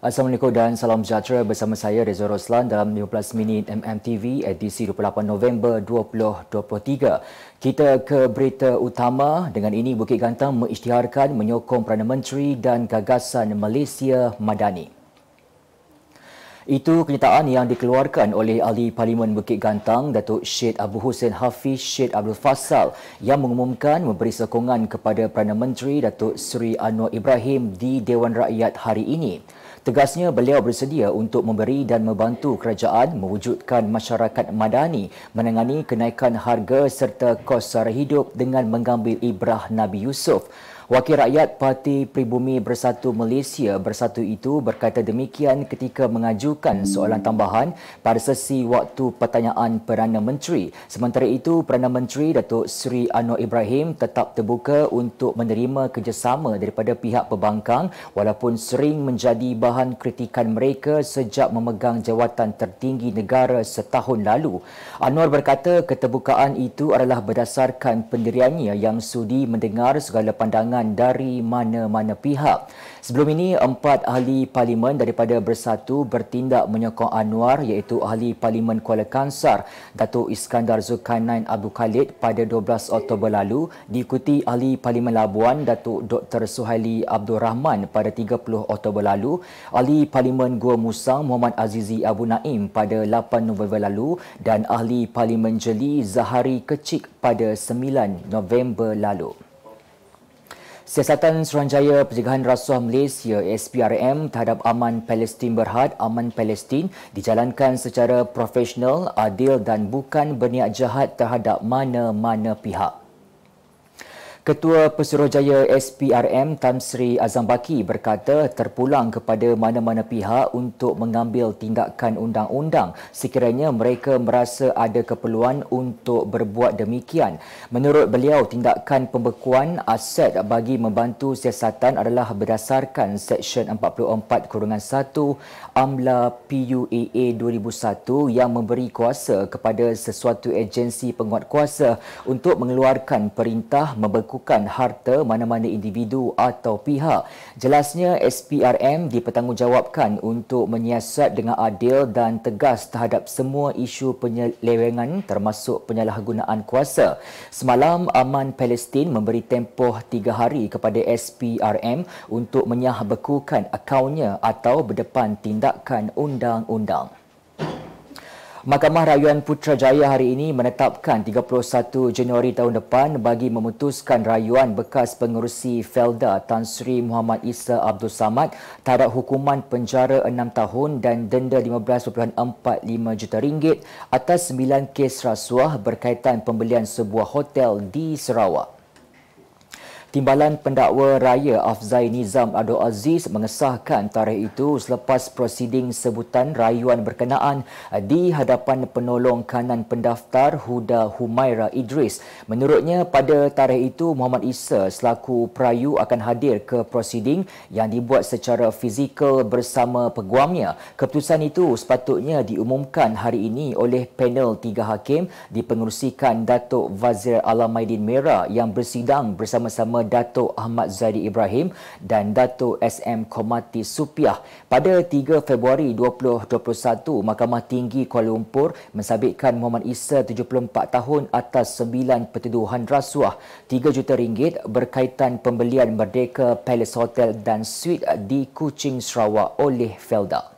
Assalamualaikum dan salam sejahtera bersama saya Reza Roslan dalam 15 minit MMTV edisi 28 November 2023. Kita ke berita utama. Dengan ini Bukit Gantang mengisytiharkan menyokong Perdana Menteri dan gagasan Malaysia Madani. Itu kenyataan yang dikeluarkan oleh Ahli Parlimen Bukit Gantang, Datuk Syed Abu Hussein Hafiz Syed Abdul Fassal yang mengumumkan memberi sokongan kepada Perdana Menteri Datuk Seri Anwar Ibrahim di Dewan Rakyat hari ini. Tegasnya beliau bersedia untuk memberi dan membantu kerajaan mewujudkan masyarakat madani menangani kenaikan harga serta kos sara hidup dengan mengambil ibrah Nabi Yusuf. Wakil Rakyat Parti Pribumi Bersatu Malaysia Bersatu itu berkata demikian ketika mengajukan soalan tambahan pada sesi waktu pertanyaan Perdana Menteri. Sementara itu, Perdana Menteri Datuk Seri Anwar Ibrahim tetap terbuka untuk menerima kerjasama daripada pihak pembangkang walaupun sering menjadi bahan kritikan mereka sejak memegang jawatan tertinggi negara setahun lalu. Anwar berkata keterbukaan itu adalah berdasarkan pendiriannya yang sudi mendengar segala pandangan dari mana-mana pihak. Sebelum ini, 4 ahli parlimen daripada Bersatu bertindak menyokong Anwar iaitu Ahli Parlimen Kuala Kangsar, Datuk Iskandar Zulkarnain Abdul Khalid pada 12 Oktober lalu, diikuti Ahli Parlimen Labuan, Datuk Dr. Suhaili Abdul Rahman pada 30 Oktober lalu, Ahli Parlimen Gua Musang Muhammad Azizi Abu Naim pada 8 November lalu dan Ahli Parlimen Jeli Zahari Kecik pada 9 November lalu. Siasatan Suruhanjaya Pencegahan Rasuah Malaysia SPRM terhadap Aman Palestin Berhad Aman Palestin dijalankan secara profesional, adil dan bukan berniat jahat terhadap mana-mana pihak. Ketua Pesuruhjaya SPRM Tan Sri Azam Baki berkata terpulang kepada mana-mana pihak untuk mengambil tindakan undang-undang sekiranya mereka merasa ada keperluan untuk berbuat demikian. Menurut beliau, tindakan pembekuan aset bagi membantu siasatan adalah berdasarkan Seksyen 44-1 AMLA PUAA 2001 yang memberi kuasa kepada sesuatu agensi penguatkuasa untuk mengeluarkan perintah membekukan harta mana-mana individu atau pihak. Jelasnya, SPRM dipertanggungjawabkan untuk menyiasat dengan adil dan tegas terhadap semua isu penyelewengan termasuk penyalahgunaan kuasa. Semalam, Aman Palestin memberi tempoh 3 hari kepada SPRM untuk menyahbekukan akaunnya atau berdepan tindakan undang-undang. Mahkamah Rayuan Putrajaya hari ini menetapkan 31 Januari tahun depan bagi memutuskan rayuan bekas pengerusi Felda Tan Sri Muhammad Isa Abdul Samad terhadap hukuman penjara 6 tahun dan denda RM15.45 juta atas 9 kes rasuah berkaitan pembelian sebuah hotel di Sarawak. Timbalan Pendakwa Raya Afzai Nizam Abdul Aziz mengesahkan tarikh itu selepas prosiding sebutan rayuan berkenaan di hadapan penolong kanan pendaftar Huda Humaira Idris. Menurutnya, pada tarikh itu Muhammad Isa selaku perayu akan hadir ke prosiding yang dibuat secara fizikal bersama peguamnya. Keputusan itu sepatutnya diumumkan hari ini oleh panel 3 hakim dipengerusikan Datuk Wazir Alamaidin Mera yang bersidang bersama-sama Datuk Ahmad Zaidi Ibrahim dan Datuk SM Komati Supiah. Pada 3 Februari 2021, Mahkamah Tinggi Kuala Lumpur mensabitkan Muhammad Isa 74 tahun atas 9 pertuduhan rasuah RM3 juta berkaitan pembelian Merdeka Palace Hotel dan Suite di Kuching, Sarawak oleh Felda.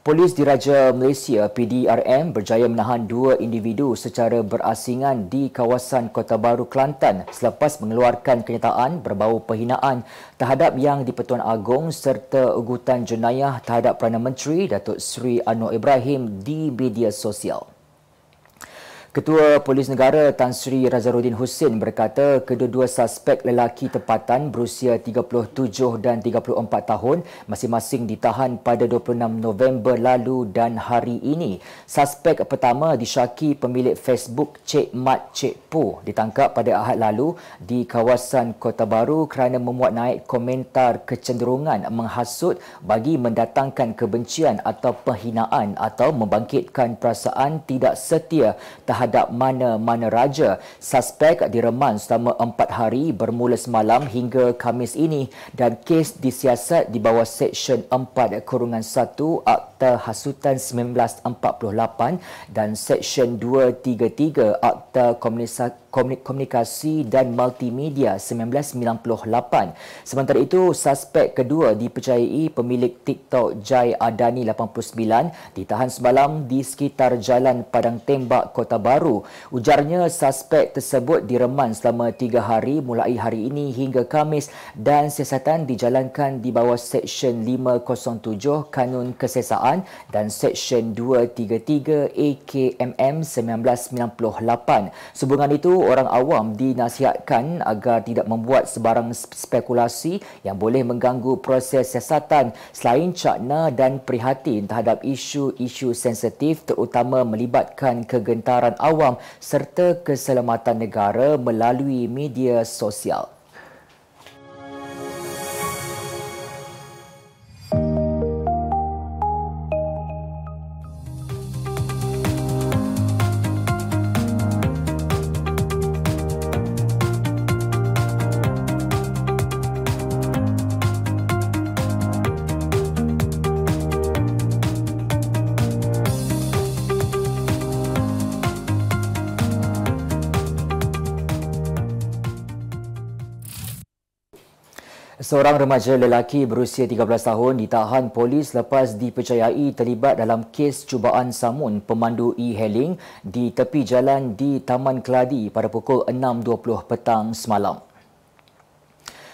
Polis Diraja Malaysia PDRM berjaya menahan 2 individu secara berasingan di kawasan Kota Baru, Kelantan selepas mengeluarkan kenyataan berbau penghinaan terhadap Yang di-Pertuan Agong serta ugutan jenayah terhadap Perdana Menteri Datuk Seri Anwar Ibrahim di media sosial. Ketua Polis Negara Tan Sri Razaruddin Hussein berkata kedua-dua suspek lelaki tempatan berusia 37 dan 34 tahun masing-masing ditahan pada 26 November lalu dan hari ini. Suspek pertama disyaki pemilik Facebook Cik Mat Cik Po ditangkap pada Ahad lalu di kawasan Kota Baru kerana memuat naik komentar kecenderungan menghasut bagi mendatangkan kebencian atau penghinaan atau membangkitkan perasaan tidak setia terhadap terhadap mana-mana raja. Suspek direman selama 4 hari bermula semalam hingga Khamis ini dan kes disiasat di bawah Seksyen 4-1 Akta Hasutan 1948 dan Seksyen 233 Akta Komunikasi dan Multimedia 1998. Sementara itu, suspek kedua dipercayai pemilik TikTok Jai Adani 89 ditahan semalam di sekitar Jalan Padang Tembak, Kota Baru. Ujarnya suspek tersebut direman selama 3 hari mulai hari ini hingga Khamis dan siasatan dijalankan di bawah Seksyen 507 Kanun Kesesaan dan Seksyen 233 AKMM 1998. Sehubungan itu, orang awam dinasihatkan agar tidak membuat sebarang spekulasi yang boleh mengganggu proses siasatan selain cakna dan prihatin terhadap isu-isu sensitif terutama melibatkan kegentaran awam serta keselamatan negara melalui media sosial. Seorang remaja lelaki berusia 13 tahun ditahan polis lepas dipercayai terlibat dalam kes cubaan samun pemandu e-hailing di tepi jalan di Taman Keladi pada pukul 6.20 petang semalam.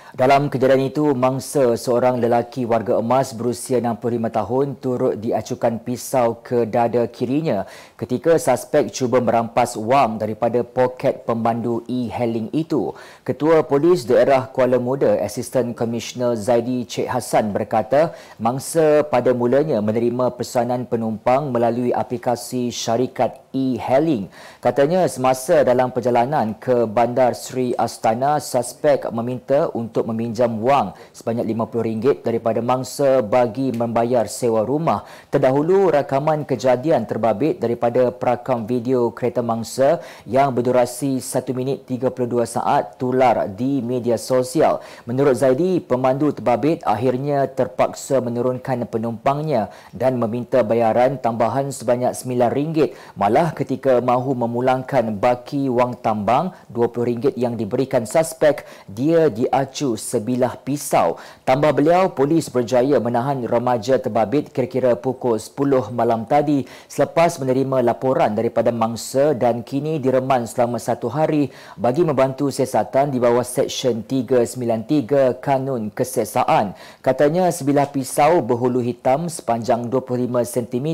Dalam kejadian itu, mangsa seorang lelaki warga emas berusia 65 tahun turut diacukan pisau ke dada kirinya ketika suspek cuba merampas wang daripada poket pemandu e-hailing itu. Ketua Polis Daerah Kuala Muda, Asisten Komisioner Zaidi Cik Hassan berkata, mangsa pada mulanya menerima pesanan penumpang melalui aplikasi syarikat e-hailing. Katanya semasa dalam perjalanan ke Bandar Sri Astana, suspek meminta untuk meminjam wang sebanyak RM50 daripada mangsa bagi membayar sewa rumah. Terdahulu, rakaman kejadian terbabit daripada perakam video kereta mangsa yang berdurasi 1 minit 32 saat tular di media sosial. Menurut Zaidi, pemandu terbabit akhirnya terpaksa menurunkan penumpangnya dan meminta bayaran tambahan sebanyak RM9. Malah ketika mahu memulangkan baki wang tambang RM20 yang diberikan suspek, dia diacu sebilah pisau. Tambah beliau, polis berjaya menahan remaja terbabit kira-kira pukul 10 malam tadi selepas menerima laporan daripada mangsa dan kini direman selama 1 hari bagi membantu siasatan di bawah Seksyen 393 Kanun Kesesaan. Katanya sebilah pisau berhulu hitam sepanjang 25 cm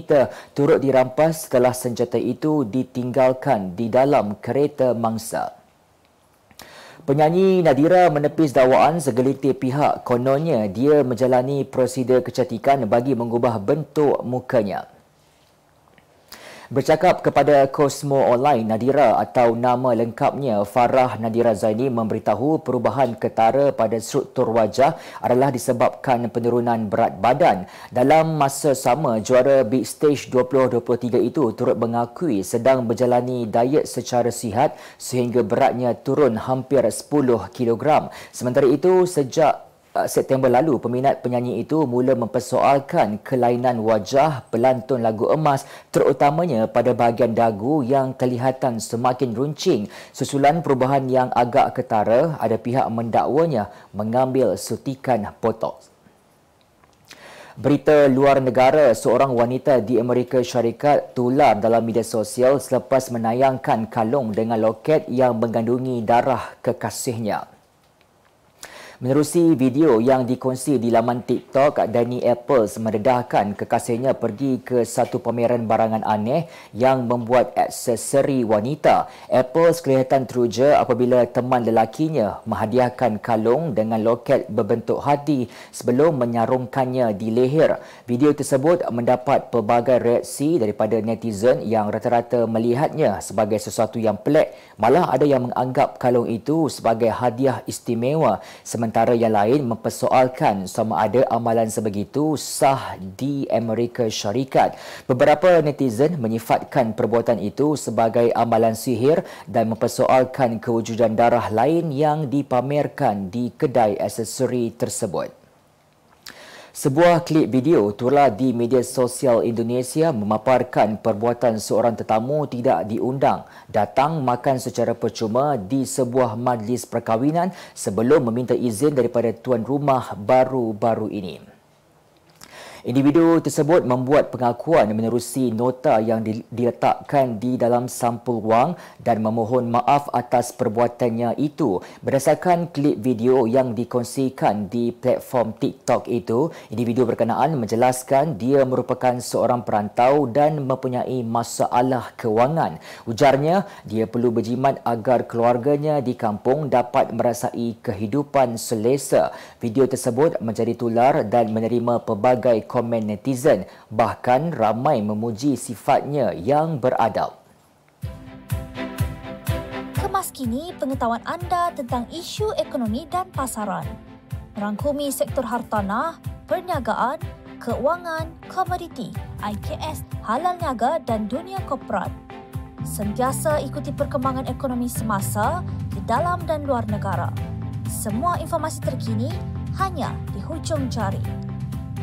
turut dirampas setelah senjata itu ditinggalkan di dalam kereta mangsa. Penyanyi Nadira menepis dakwaan segelintir pihak. Kononnya dia menjalani prosedur kecantikan bagi mengubah bentuk mukanya. Bercakap kepada Cosmo Online, Nadira atau nama lengkapnya Farah Nadira Zaini memberitahu perubahan ketara pada struktur wajah adalah disebabkan penurunan berat badan. Dalam masa sama, juara Big Stage 2023 itu turut mengakui sedang berjalani diet secara sihat sehingga beratnya turun hampir 10 kg. Sementara itu, sejak September lalu, peminat penyanyi itu mula mempersoalkan kelainan wajah pelantun lagu emas terutamanya pada bahagian dagu yang kelihatan semakin runcing. Susulan perubahan yang agak ketara, ada pihak mendakwanya mengambil suntikan botox. Berita luar negara, seorang wanita di Amerika Syarikat tular dalam media sosial selepas menayangkan kalung dengan loket yang mengandungi darah kekasihnya. Menerusi video yang dikongsi di laman TikTok, Danny Apples mendedahkan kekasihnya pergi ke satu pameran barangan aneh yang membuat aksesori wanita. Apples kelihatan teruja apabila teman lelakinya menghadiahkan kalung dengan loket berbentuk hati sebelum menyarungkannya di leher. Video tersebut mendapat pelbagai reaksi daripada netizen yang rata-rata melihatnya sebagai sesuatu yang pelik. Malah ada yang menganggap kalung itu sebagai hadiah istimewa. Sementara antara yang lain mempersoalkan sama ada amalan sebegitu sah di Amerika Syarikat. Beberapa netizen menyifatkan perbuatan itu sebagai amalan sihir dan mempersoalkan kewujudan darah lain yang dipamerkan di kedai aksesori tersebut. Sebuah klip video turut di media sosial Indonesia memaparkan perbuatan seorang tetamu tidak diundang datang makan secara percuma di sebuah majlis perkahwinan sebelum meminta izin daripada tuan rumah baru-baru ini. Individu tersebut membuat pengakuan menerusi nota yang diletakkan di dalam sampul wang dan memohon maaf atas perbuatannya itu. Berdasarkan klip video yang dikongsikan di platform TikTok itu, individu berkenaan menjelaskan dia merupakan seorang perantau dan mempunyai masalah kewangan. Ujarnya, dia perlu berjimat agar keluarganya di kampung dapat merasai kehidupan selesa. Video tersebut menjadi tular dan menerima pelbagai komen netizen, bahkan ramai memuji sifatnya yang beradab. Kemas kini pengetahuan anda tentang isu ekonomi dan pasaran. Merangkumi sektor hartanah, perniagaan, keuangan, komoditi, IKS, halal niaga dan dunia korporat. Sentiasa ikuti perkembangan ekonomi semasa di dalam dan luar negara. Semua informasi terkini hanya di hujung jari.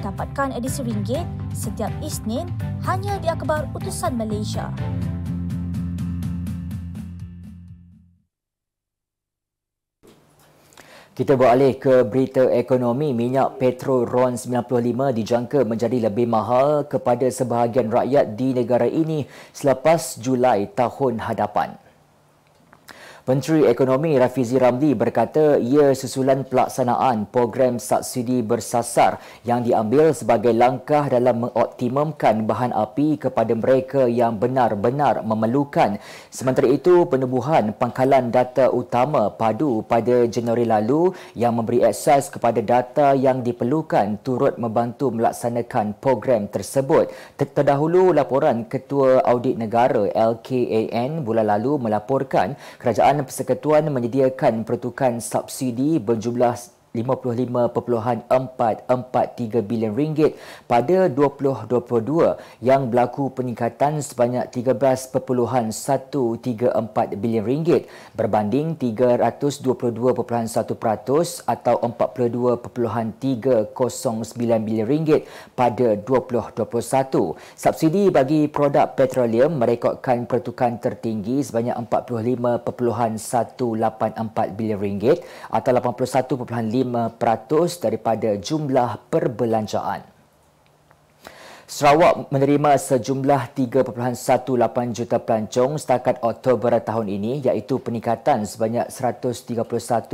Dapatkan edisi ringgit setiap Isnin hanya di Akhbar Utusan Malaysia. Kita beralih ke berita ekonomi. Minyak petrol RON 95 dijangka menjadi lebih mahal kepada sebahagian rakyat di negara ini selepas Julai tahun hadapan. Menteri Ekonomi Rafizi Ramli berkata ia susulan pelaksanaan program subsidi bersasar yang diambil sebagai langkah dalam mengoptimumkan bahan api kepada mereka yang benar-benar memerlukan. Sementara itu, penubuhan pangkalan data utama padu pada Januari lalu yang memberi akses kepada data yang diperlukan turut membantu melaksanakan program tersebut. Terdahulu, laporan Ketua Audit Negara LKAN bulan lalu melaporkan kerajaan Persekutuan menyediakan pertukaran subsidi berjumlah RM55.443 bilion pada 2022 yang berlaku peningkatan sebanyak RM13.134 bilion berbanding 322.1% atau RM42.309 bilion pada 2021. Subsidi bagi produk petroleum merekodkan pertukaran tertinggi sebanyak RM45.184 bilion atau 81.5% daripada jumlah perbelanjaan. Sarawak menerima sejumlah 3.18 juta pelancong setakat Oktober tahun ini iaitu peningkatan sebanyak 131.34%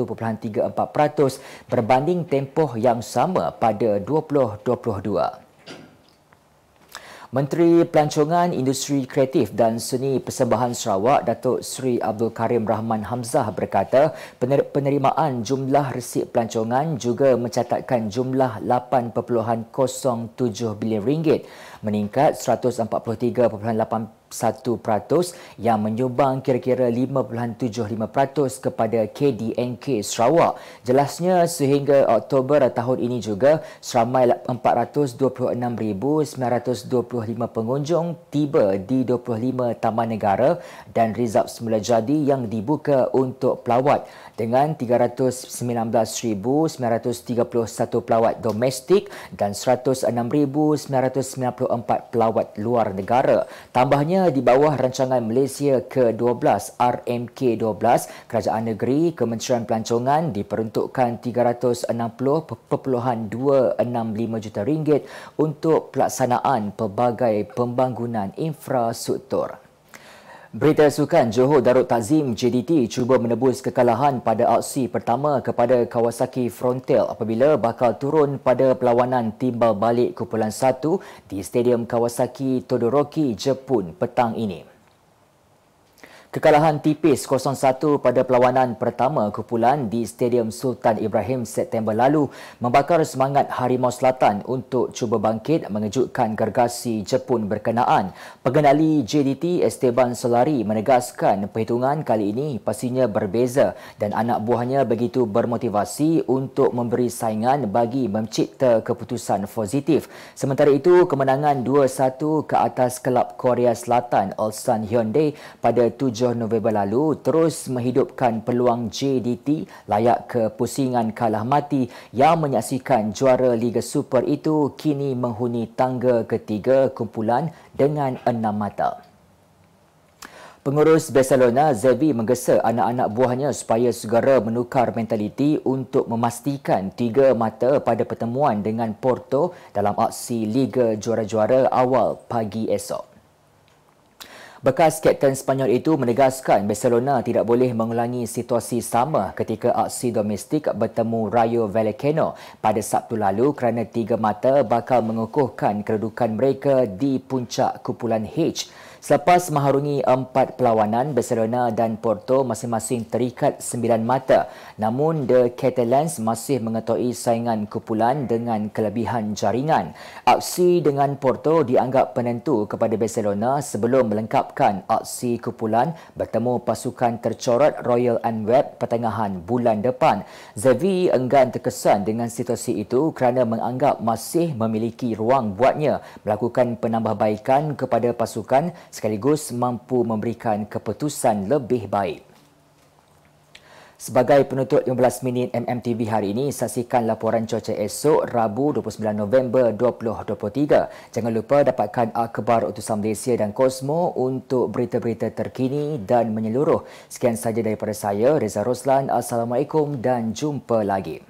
berbanding tempoh yang sama pada 2022. Menteri Pelancongan, Industri Kreatif dan Seni Persembahan Sarawak, Datuk Seri Abdul Karim Rahman Hamzah berkata penerimaan jumlah resip pelancongan juga mencatatkan jumlah 8.07 bilion ringgit, meningkat 143.81% yang menyumbang kira-kira 5.75% kepada KDNK Sarawak. Jelasnya, sehingga Oktober tahun ini juga, seramai 426,925 pengunjung tiba di 25 taman negara dan rizab semula jadi yang dibuka untuk pelawat dengan 319,931 pelawat domestik dan 106,994 pelawat luar negara. Tambahnya, di bawah rancangan Malaysia ke-12 RMK-12, Kerajaan Negeri Kementerian Pelancongan diperuntukkan RM360.265 juta untuk pelaksanaan pelbagai pembangunan infrastruktur. Berita sukan, Johor Darul Takzim JDT cuba menebus kekalahan pada aksi pertama kepada Kawasaki Frontale apabila bakal turun pada perlawanan timbal balik kumpulan 1 di Stadium Kawasaki Todoroki, Jepun petang ini. Kekalahan tipis 0-1 pada perlawanan pertama kumpulan di Stadium Sultan Ibrahim September lalu membakar semangat Harimau Selatan untuk cuba bangkit mengejutkan gergasi Jepun berkenaan. Pengendali JDT Esteban Solari menegaskan perhitungan kali ini pastinya berbeza dan anak buahnya begitu bermotivasi untuk memberi saingan bagi mencipta keputusan positif. Sementara itu, kemenangan 2-1 ke atas kelab Korea Selatan Ulsan Hyundai pada 7 November lalu terus menghidupkan peluang JDT layak ke pusingan kalah mati yang menyaksikan juara Liga Super itu kini menghuni tangga ketiga kumpulan dengan 6 mata. Pengurus Barcelona, Xavi menggesa anak-anak buahnya supaya segera menukar mentaliti untuk memastikan 3 mata pada pertemuan dengan Porto dalam aksi Liga Juara-Juara awal pagi esok. Bekas Kapten Sepanyol itu menegaskan Barcelona tidak boleh mengulangi situasi sama ketika aksi domestik bertemu Rayo Vallecano pada Sabtu lalu kerana 3 mata bakal mengukuhkan kedudukan mereka di puncak kumpulan H. Selepas mengharungi 4 perlawanan, Barcelona dan Porto masing-masing terikat 9 mata. Namun, The Catalans masih mengetoi saingan kumpulan dengan kelebihan jaringan. Aksi dengan Porto dianggap penentu kepada Barcelona sebelum melengkapkan aksi kumpulan bertemu pasukan tercorot Royal Antwerp pertengahan bulan depan. Xavi enggan terkesan dengan situasi itu kerana menganggap masih memiliki ruang buatnya melakukan penambahbaikan kepada pasukan sekaligus mampu memberikan keputusan lebih baik. Sebagai penutup 15 minit MMTV hari ini, saksikan laporan cuaca esok Rabu 29 November 2023. Jangan lupa dapatkan akhbar Utusan Malaysia dan Kosmo untuk berita-berita terkini dan menyeluruh. Sekian sahaja daripada saya, Reza Roslan. Assalamualaikum dan jumpa lagi.